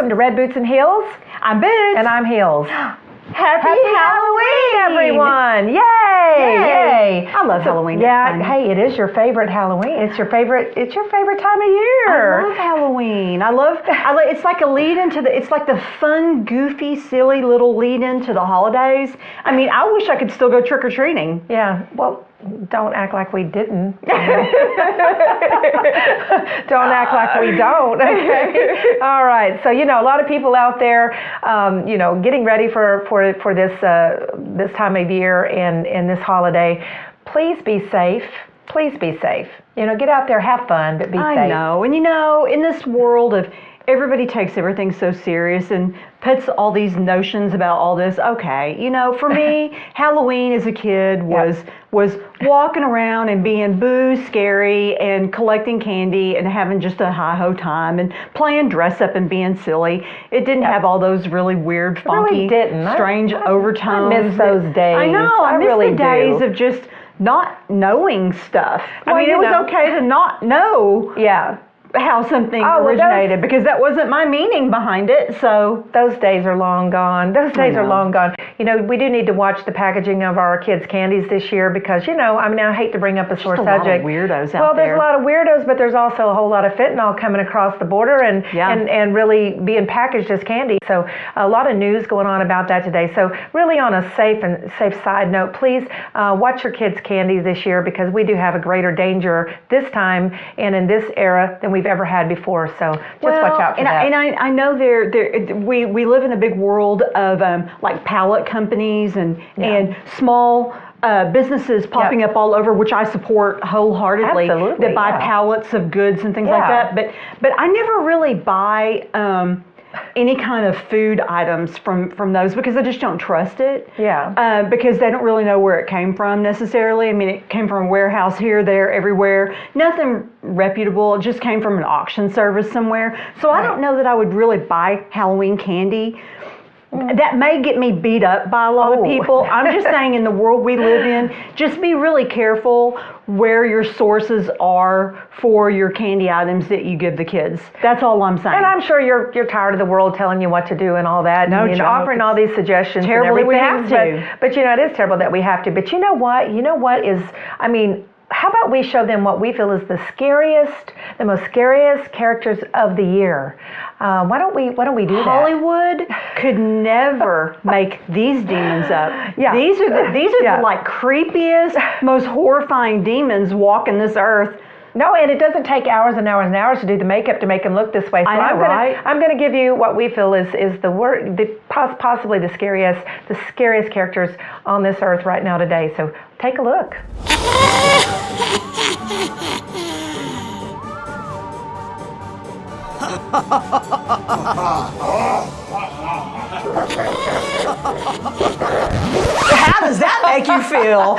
Welcome to Red Boots and Heels. I'm Boots. And I'm Heels. Happy Halloween, everyone! Yay! I love Halloween. Yeah. Hey, it is your favorite Halloween. It's your favorite time of year. I love Halloween. I love. It's like a lead into the. It's like the fun, goofy, silly little lead into the holidays. I mean, I wish I could still go trick or treating. Yeah. Well, don't act like we didn't. Don't act like we don't. Okay. All right. So a lot of people out there, getting ready for this time of year and this holiday. Please be safe. Please be safe. Get out there, have fun, but be safe. I know. And in this world of everybody takes everything so serious and puts all these notions about all this. Okay, for me, Halloween as a kid was walking around and being boo scary and collecting candy and having just a hi-ho time and playing dress up and being silly. It didn't have all those really weird, funky, strange overtones. I miss those days. I know. I miss really the days of just not knowing stuff. Well, I mean, it was okay to not know. Yeah. How something originated, because that wasn't my meaning behind it. So those days are long gone. Those days are long gone. We do need to watch the packaging of our kids' candies this year because, I hate to bring up a sore subject. Lot of weirdos out there. Well, there's a lot of weirdos, but there's also a whole lot of fentanyl coming across the border and really being packaged as candy. So a lot of news going on about that today. So really on a safe side note, please watch your kids' candies this year because we do have a greater danger this time and in this era than we've ever had before. So just watch out for that. And I know we live in a big world of like pallet companies and small businesses popping up all over, which I support wholeheartedly. Absolutely, that buy pallets of goods and things like that. But I never really buy any kind of food items from those because I just don't trust it. Yeah. Because they don't really know where it came from necessarily. I mean, it came from a warehouse here, there, everywhere. Nothing reputable. It just came from an auction service somewhere. So I don't know that I would really buy Halloween candy. That may get me beat up by a lot of people. I'm just saying in the world we live in, just be really careful where your sources are for your candy items that you give the kids. That's all I'm saying. And I'm sure you're tired of the world telling you what to do and all that. No and, offering all these suggestions. Terrible and everything. we have to. But it is terrible that we have to. But you know what? How about we show them what we feel is the most scariest characters of the year? Why don't we do that? Hollywood could never make these demons up. Yeah. These are the like creepiest, most horrifying demons walking this earth. No, and it doesn't take hours and hours and hours to do the makeup to make them look this way. So I'm going to give you what we feel is possibly the scariest characters on this earth right now today. So take a look. How does that make you feel?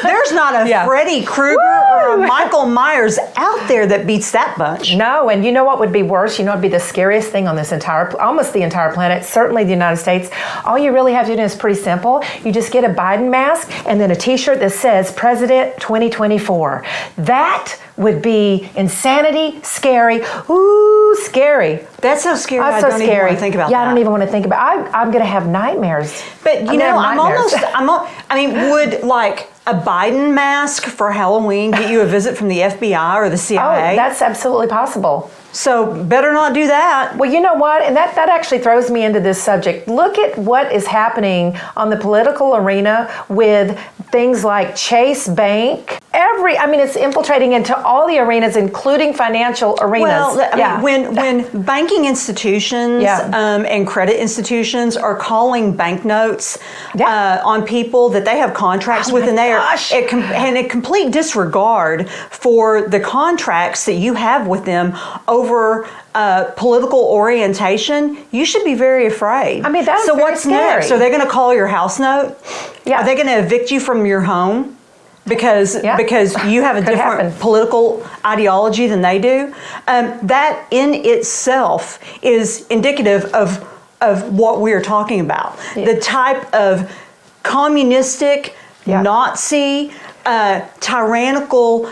There's not a Freddy Krueger or a Michael Myers out there that beats that bunch. No, and you know what would be worse? It'd be the scariest thing on this almost the entire planet, certainly the United States. All you really have to do is pretty simple. You just get a Biden mask and then a t-shirt that says President 2024. That would be insanity, scary. Ooh, scary. That's so scary. I don't even want to think about that. Yeah, I don't even want to think about it. I'm going to have nightmares. But would like a Biden mask for Halloween get you a visit from the FBI or the CIA? Oh, that's absolutely possible. So better not do that. Well, you know what? And that actually throws me into this subject. Look at what is happening on the political arena with things like Chase Bank. It's infiltrating into all the arenas, including financial arenas. Well, when banking institutions and credit institutions are calling banknotes on people that they have contracts with, and they are in complete disregard for the contracts that you have with them over political orientation, you should be very afraid. That's so what's scary. Next? Are they going to call your house note? Yeah. Are they going to evict you from your home? Because you have a different political ideology than they do. That in itself is indicative of what we're talking about. Yeah. The type of communistic, Nazi, tyrannical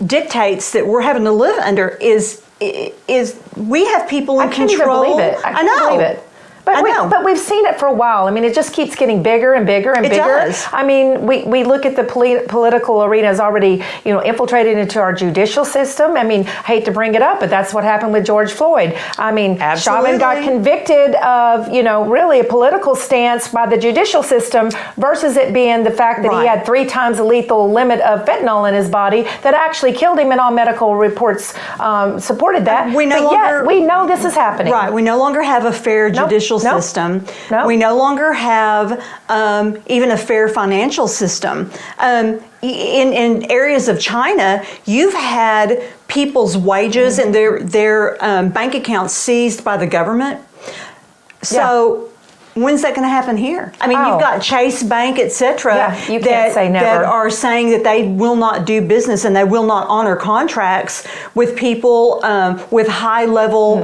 dictates that we're having to live under is is we have people in I can't control. even believe it. I know. can't believe it. But we've seen it for a while. I mean, it just keeps getting bigger and bigger and bigger. Does. I mean, we look at the political arena as already, infiltrated into our judicial system. I mean, I hate to bring it up, but that's what happened with George Floyd. I mean, Chauvin got convicted of, really a political stance by the judicial system versus it being the fact that he had 3 times the lethal limit of fentanyl in his body that actually killed him, and all medical reports supported that. But yet, we know this is happening. Right. We no longer have a fair judicial system. We no longer have even a fair financial system. In areas of China, you've had people's wages and their bank accounts seized by the government. So when's that going to happen here? I mean, you've got Chase Bank, et cetera, that are saying that they will not do business and they will not honor contracts with people with high-level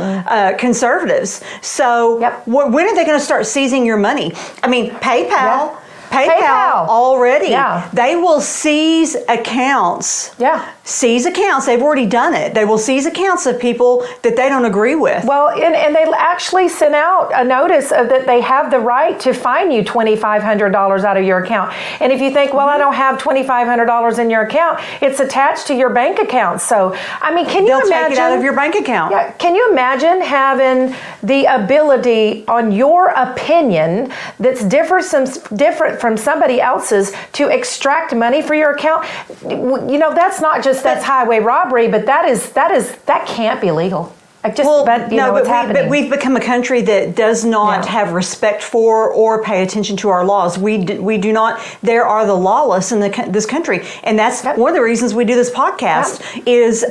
conservatives. So when are they going to start seizing your money? I mean, PayPal already. They will seize accounts. Seize accounts. They've already done it. They will seize accounts of people that they don't agree with. Well, and they actually sent out a notice that they have the right to fine you $2,500 out of your account. And if you think, well, I don't have $2,500 in your account, it's attached to your bank account. So, I mean, can you imagine? They'll take it out of your bank account. Yeah. Can you imagine having the ability on your opinion that's different from somebody else's to extract money for your account? That's not just that's highway robbery, but that can't be legal. But we've become a country that does not have respect for or pay attention to our laws. We do not. There are the lawless in this country, and that's one of the reasons we do this podcast is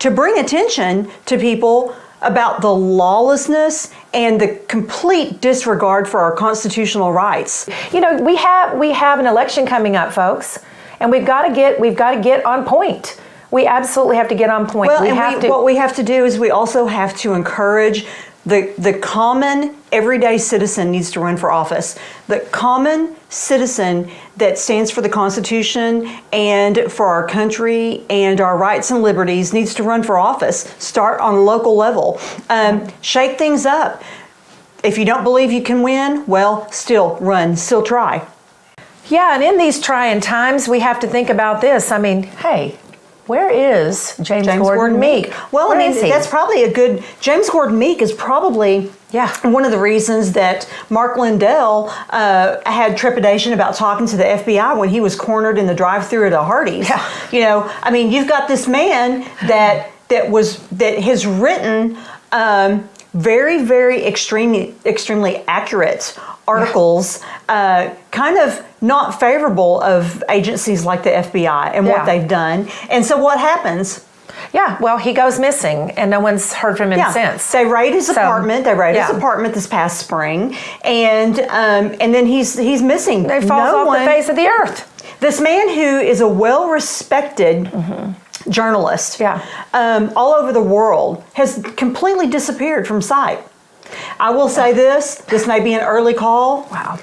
to bring attention to people about the lawlessness and the complete disregard for our constitutional rights. We have an election coming up, folks, and we've got to get on point. We absolutely have to get on point. Well, what we have to do is we also have to encourage the common everyday citizen needs to run for office. The common citizen that stands for the Constitution and for our country and our rights and liberties needs to run for office. Start on a local level. Shake things up. If you don't believe you can win, well, still run, still try. Yeah, and in these trying times, we have to think about this. I mean, hey, where is James Gordon Meek? Well, that's probably a good... James Gordon Meek is probably one of the reasons that Mark Lindell had trepidation about talking to the FBI when he was cornered in the drive-thru at a Hardee's. You've got this man that has written very, very extremely accurate articles, kind of not favorable of agencies like the FBI and what they've done. And so what happens? Yeah, well, he goes missing, and no one's heard from him since. They raid his apartment. They raid his apartment this past spring, and then he's missing. They falls off the face of the earth. This man who is a well-respected journalist all over the world has completely disappeared from sight. I will say this may be an early call. Wow.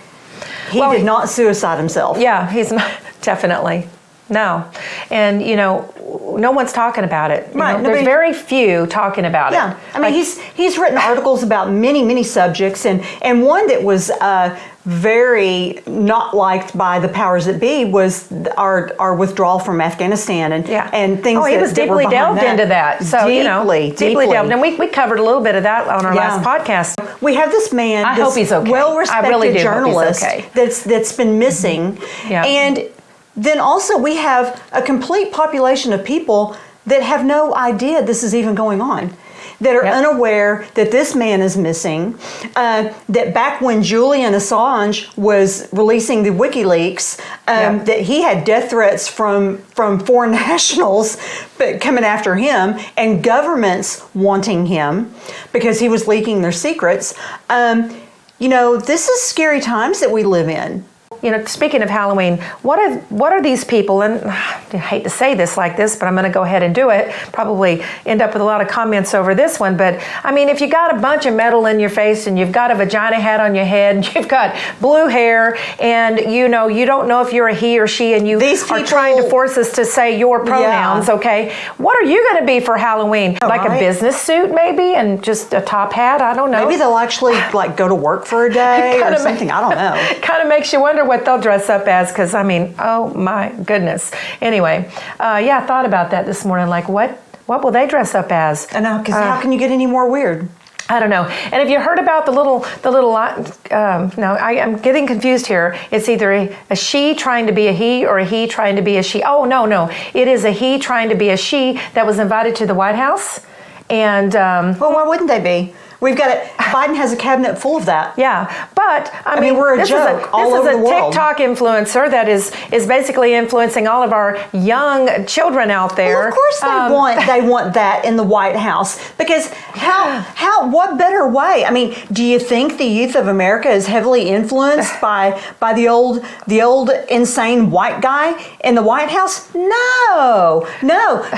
He did not suicide himself. Yeah, he's not, definitely. No. And, no one's talking about it. There's very few talking about it. I mean, he's written articles about many, many subjects, and one that was very not liked by the powers that be was our withdrawal from Afghanistan and things. Oh, he was deeply delved into that. So deeply delved, and we covered a little bit of that on our last podcast. We have this man. I hope he's okay. Well-respected journalist that's been missing, and then also we have a complete population of people that have no idea this is even going on, that are unaware that this man is missing, that back when Julian Assange was releasing the WikiLeaks, that he had death threats from foreign nationals but coming after him and governments wanting him because he was leaking their secrets. This is scary times that we live in. You know, speaking of Halloween, what are these people, and I hate to say this like this, but I'm going to go ahead and do it, probably end up with a lot of comments over this one, but I mean, if you got a bunch of metal in your face and you've got a vagina hat on your head and you've got blue hair and you know, you don't know if you're a he or she and you are trying to force us to say your pronouns, okay, what are you going to be for Halloween? Like a business suit maybe and just a top hat? I don't know. Maybe they'll actually like go to work for a day or something. I don't know. Kind of makes you wonder what they'll dress up as, because I mean, oh my goodness. Anyway, yeah, I thought about that this morning. Like, what will they dress up as? I know, because how can you get any more weird? I don't know. And have you heard about the little? No, I'm getting confused here. It's either a she trying to be a he or a he trying to be a she. Oh no, it is a he trying to be a she that was invited to the White House. And well, why wouldn't they be? We've got it. Biden has a cabinet full of that. Yeah, but I mean, we're a joke all over the world. This is a TikTok influencer that is basically influencing all of our young children out there. Well, of course they want that in the White House, because what better way? I mean, do you think the youth of America is heavily influenced by the old insane white guy in the White House? No.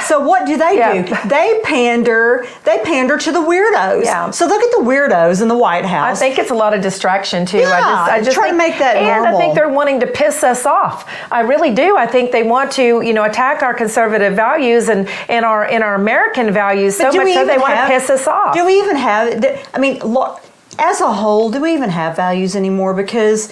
So what do? They pander to the weirdos. Yeah. So look at the weirdos in the White House. I think it's a lot of distraction too. Yeah, I just try to make that normal. And I think they're wanting to piss us off. I really do. I think they want to, attack our conservative values and our American values so much so they want to piss us off. Do we even have? I mean, as a whole, do we even have values anymore? Because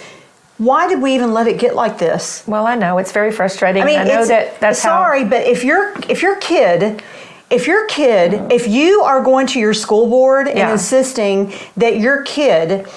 why did we even let it get like this? Well, I know it's very frustrating. I mean, that's sorry, but if your kid, if you are going to your school board and insisting that your kid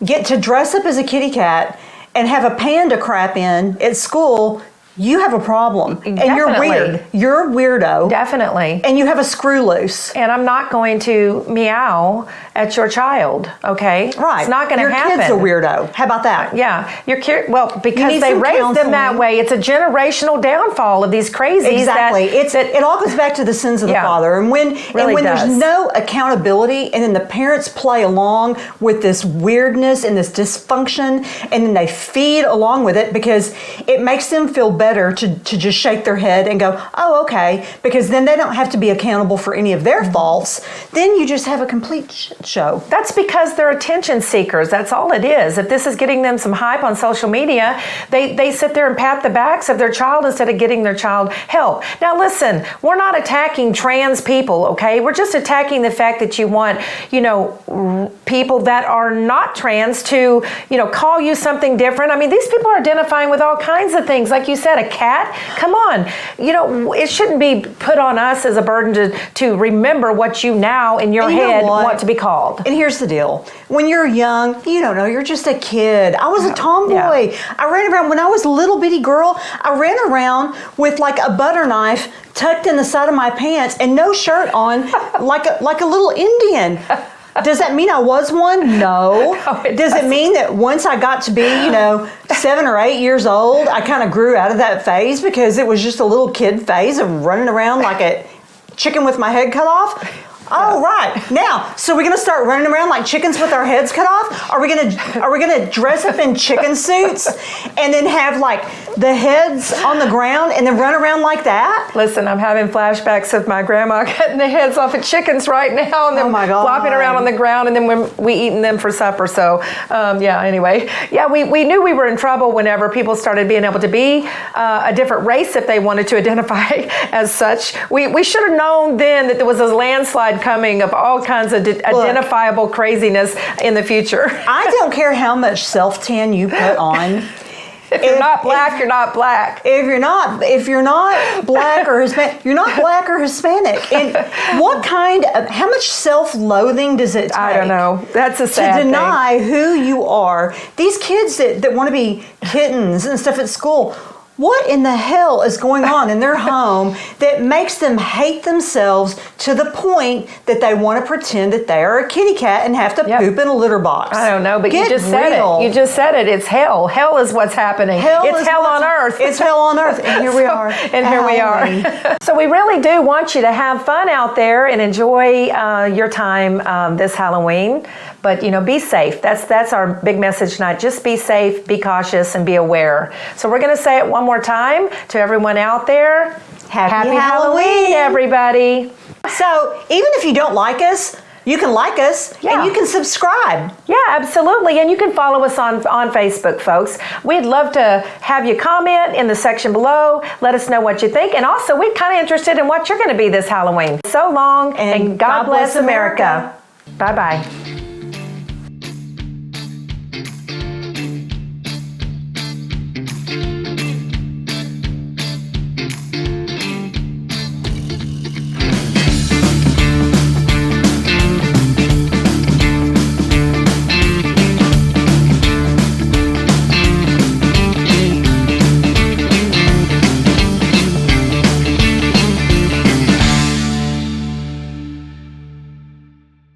get to dress up as a kitty cat and have a panda crap in at school, you have a problem. Definitely. And you're weird. You're a weirdo. Definitely. And you have a screw loose. And I'm not going to meow at your child, okay? Right. It's not going to happen. Your kid's a weirdo. How about that? Yeah. Because they raised them that way. It's a generational downfall of these crazies. Exactly. It all goes back to the sins of the father. And when there's no accountability and then the parents play along with this weirdness and this dysfunction and then they feed along with it because it makes them feel better to just shake their head and go, oh, okay, because then they don't have to be accountable for any of their faults. Then you just have a complete shit show. That's because they're attention seekers. That's all it is. If this is getting them some hype on social media, they sit there and pat the backs of their child instead of getting their child help. Now listen, we're not attacking trans people, okay? We're just attacking the fact that you want, people that are not trans to, call you something different. I mean, these people are identifying with all kinds of things. Like you said, a cat? Come on. It shouldn't be put on us as a burden to remember what you now in your head want to be called. And here's the deal. When you're young, you don't know. You're just a kid. I was a tomboy. Yeah. I ran around, when I was a little bitty girl, I ran around with like a butter knife tucked in the side of my pants and no shirt on like a little Indian. Does that mean I was one? No. Does it mean that once I got to be, 7 or 8 years old, I kind of grew out of that phase because it was just a little kid phase of running around like a chicken with my head cut off? Oh, right. Now, so we're going to start running around like chickens with our heads cut off? Are we going to dress up in chicken suits and then have like the heads on the ground and then run around like that? Listen, I'm having flashbacks of my grandma cutting the heads off of chickens right now and then flopping around on the ground and then we eating them for supper. So, anyway. Yeah, we knew we were in trouble whenever people started being able to be a different race if they wanted to identify as such. We should have known then that there was a landslide coming of all kinds of identifiable craziness in the future. I don't care how much self-tan you put on. If you're not black, you're not black. If you're not black or Hispanic, you're not black or Hispanic. And how much self-loathing does it take? I don't know. That's a sad to deny who you are. These kids that want to be kittens and stuff at school, what in the hell is going on in their home that makes them hate themselves to the point that they want to pretend that they are a kitty cat and have to poop in a litter box? I don't know, but you just said it. You just said it. It's hell. Hell is what's happening. It's hell on earth. It's hell on earth. And here we are. And here we are. So we really do want you to have fun out there and enjoy your time this Halloween. But be safe. That's our big message tonight. Just be safe, be cautious, and be aware. So we're going to say it one more time to everyone out there. Happy Halloween, everybody. So even if you don't like us, you can like us and you can subscribe. Yeah, absolutely. And you can follow us on Facebook, folks. We'd love to have you comment in the section below. Let us know what you think. And also, we're kind of interested in what you're going to be this Halloween. So long, and God bless America. Bye-bye.